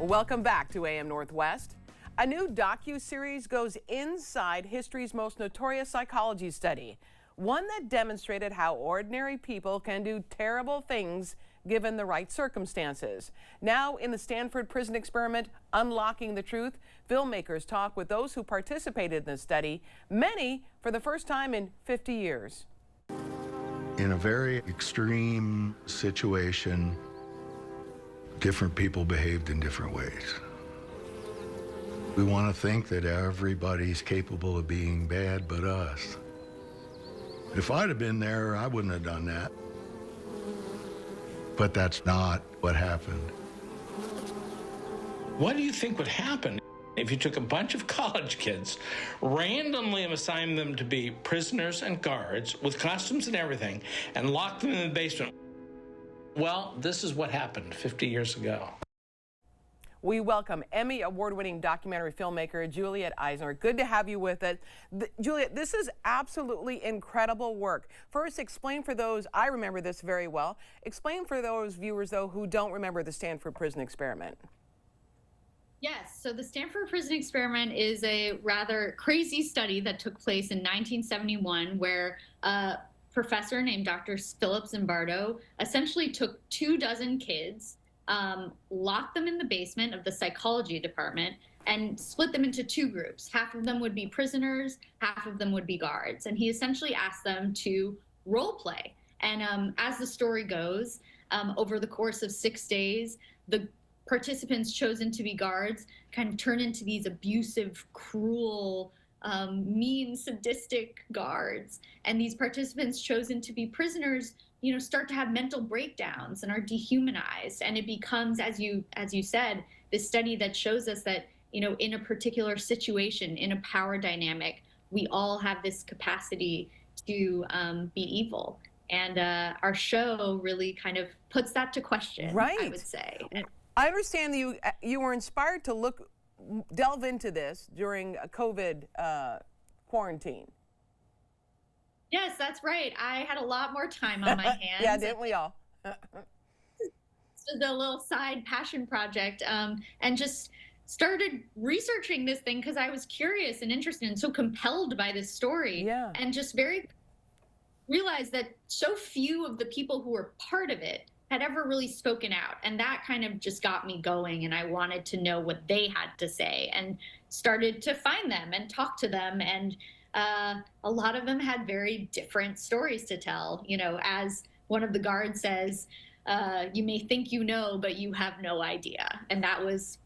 Welcome back to AM Northwest. A new docuseries goes inside history's most notorious psychology study, one that demonstrated how ordinary people can do terrible things given the right circumstances. Now, in the Stanford Prison Experiment, Unlocking the Truth, filmmakers talk with those who participated in the study, many for the first time in 50 years. In a very extreme situation, different people behaved in different ways. We want to think that everybody's capable of being bad but us. If I'd have been there, I wouldn't have done that. But that's not what happened. What do you think would happen if you took a bunch of college kids, randomly assigned them to be prisoners and guards with costumes and everything, and locked them in the basement? Well, this is what happened 50 years ago. We welcome Emmy award-winning documentary filmmaker Juliette Eisner. Good to have you with us. Juliette, this is absolutely incredible work. First, explain for those, I remember this very well, explain for those viewers, though, who don't remember the Stanford Prison Experiment. Yes, so the Stanford Prison Experiment is a rather crazy study that took place in 1971 where a professor named Dr. Philip Zimbardo essentially took 24 kids, locked them in the basement of the psychology department, and split them into two groups. Half of them would be prisoners, half of them would be guards. And he essentially asked them to role play. And as the story goes, over the course of 6 days, the participants chosen to be guards kind of turn into these abusive, cruel, mean, sadistic guards. And these participants chosen to be prisoners, you know, start to have mental breakdowns and are dehumanized. And it becomes, as you said, this study that shows us that, you know, in a particular situation, in a power dynamic, we all have this capacity to be evil. And our show really kind of puts that to question, right. I would say. I understand that you were inspired to delve into this during a COVID quarantine. Yes, that's right. I had a lot more time on my hands. Yeah, didn't we all? So the little side passion project, and just started researching this thing because I was curious and interested and so compelled by this story. Yeah. And just very realized that so few of the people who were part of it had ever really spoken out. And that kind of just got me going, and I wanted to know what they had to say and started to find them and talk to them. And a lot of them had very different stories to tell. You know, as one of the guards says, you may think you know, but you have no idea. And that was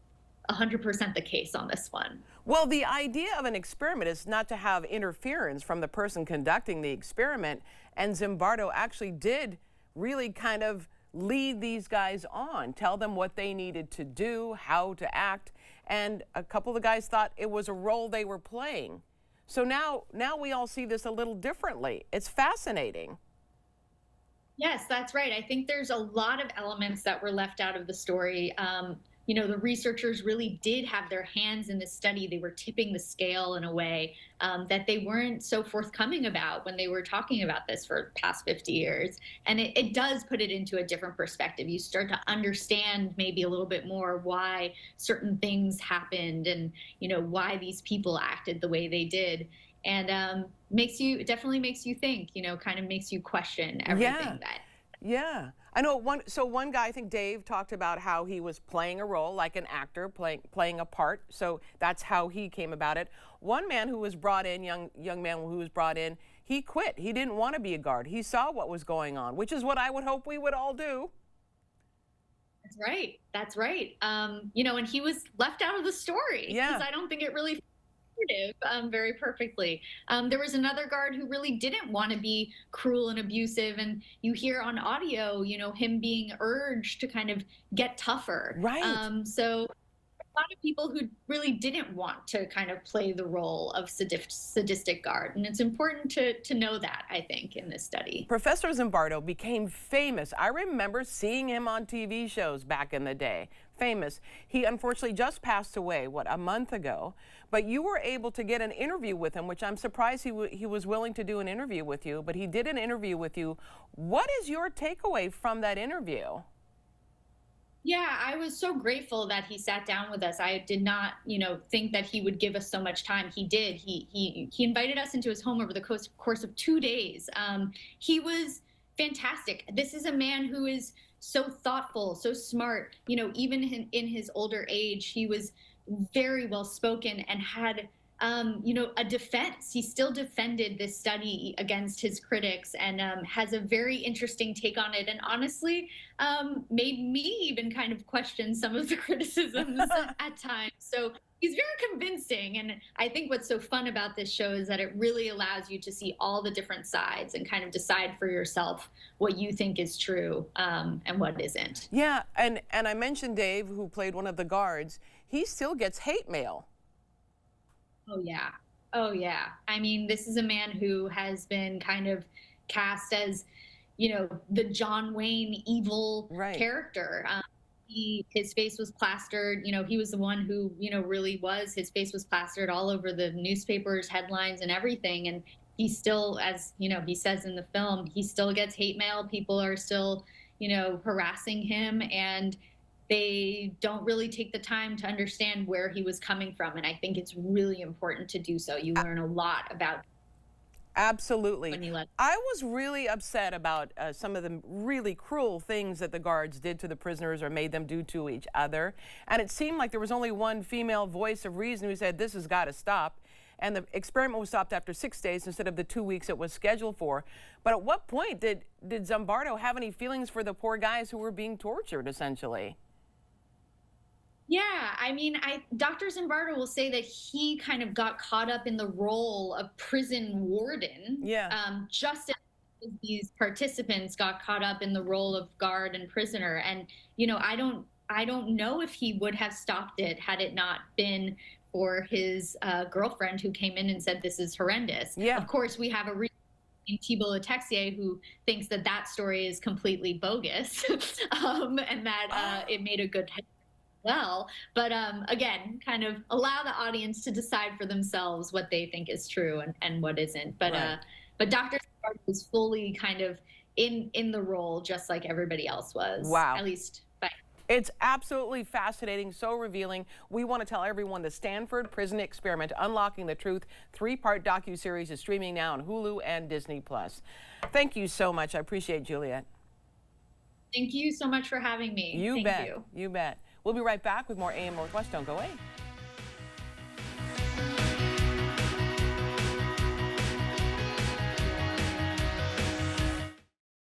100% the case on this one. Well, the idea of an experiment is not to have interference from the person conducting the experiment. And Zimbardo actually did really kind of lead these guys on, tell them what they needed to do, how to act. And a couple of the guys thought it was a role they were playing. So now we all see this a little differently. It's fascinating. Yes, that's right. I think there's a lot of elements that were left out of the story. You know, the researchers really did have their hands in this study. They were tipping the scale in a way that they weren't so forthcoming about when they were talking about this for the past 50 years. And it does put it into a different perspective. You start to understand maybe a little bit more why certain things happened and, you know, why these people acted the way they did. And it definitely makes you think, you know, kind of makes you question everything Yeah. I know one guy, I think Dave, talked about how he was playing a role like an actor, playing a part. So that's how he came about it. One man who was brought in, young man who was brought in, he quit. He didn't want to be a guard. He saw what was going on, which is what I would hope we would all do. That's right. That's right. You know, and he was left out of the story because I don't think it really very perfectly. There was another guard who really didn't want to be cruel and abusive, and you hear on audio, you know, him being urged to kind of get tougher. Right. So a lot of people who really didn't want to kind of play the role of sadistic guard, and it's important to know that, I think, in this study. Professor Zimbardo became famous. I remember seeing him on TV shows back in the day. Famous. He unfortunately just passed away, a month ago, but you were able to get an interview with him, which I'm surprised he was willing to do an interview with you, but he did an interview with you. What is your takeaway from that interview? Yeah, I was so grateful that he sat down with us. I did not, think that he would give us so much time. He did. He invited us into his home over the course of 2 days. He was fantastic. This is a man who is so thoughtful, so smart. Even in his older age, he was very well spoken and had a defense. He still defended this study against his critics and has a very interesting take on it. And honestly, made me even kind of question some of the criticisms at times. So he's very convincing. And I think what's so fun about this show is that it really allows you to see all the different sides and kind of decide for yourself what you think is true and what isn't. Yeah, and I mentioned Dave, who played one of the guards. He still gets hate mail. Oh, yeah. Oh, yeah. I mean, this is a man who has been kind of cast as, the John Wayne evil character. His face was plastered. He was the one who, really was. His face was plastered all over the newspapers, headlines, and everything. And he still, as, he says in the film, he still gets hate mail. People are still, harassing him. And they don't really take the time to understand where he was coming from. And I think it's really important to do so. You learn a lot about. Absolutely. I was really upset about some of the really cruel things that the guards did to the prisoners or made them do to each other. And it seemed like there was only one female voice of reason who said, this has got to stop. And the experiment was stopped after 6 days instead of the 2 weeks it was scheduled for. But at what point did Zimbardo have any feelings for the poor guys who were being tortured, essentially? Yeah, I mean, Dr. Zimbardo will say that he kind of got caught up in the role of prison warden. Yeah. Just as these participants got caught up in the role of guard and prisoner. And, I don't know if he would have stopped it had it not been for his girlfriend who came in and said, this is horrendous. Yeah. Of course, we have a Thibault Letexier who thinks that story is completely bogus and that it made a good well, but again, kind of allow the audience to decide for themselves what they think is true and what isn't. But but Dr. Zimbardo was fully kind of in the role, just like everybody else was. Wow. At least. It's absolutely fascinating, so revealing. We want to tell everyone the Stanford Prison Experiment, Unlocking the Truth, 3-part docuseries is streaming now on Hulu and Disney+. Thank you so much. I appreciate Juliette. Thank you so much for having me. You bet. You bet. We'll be right back with more AM Northwest. Don't go away.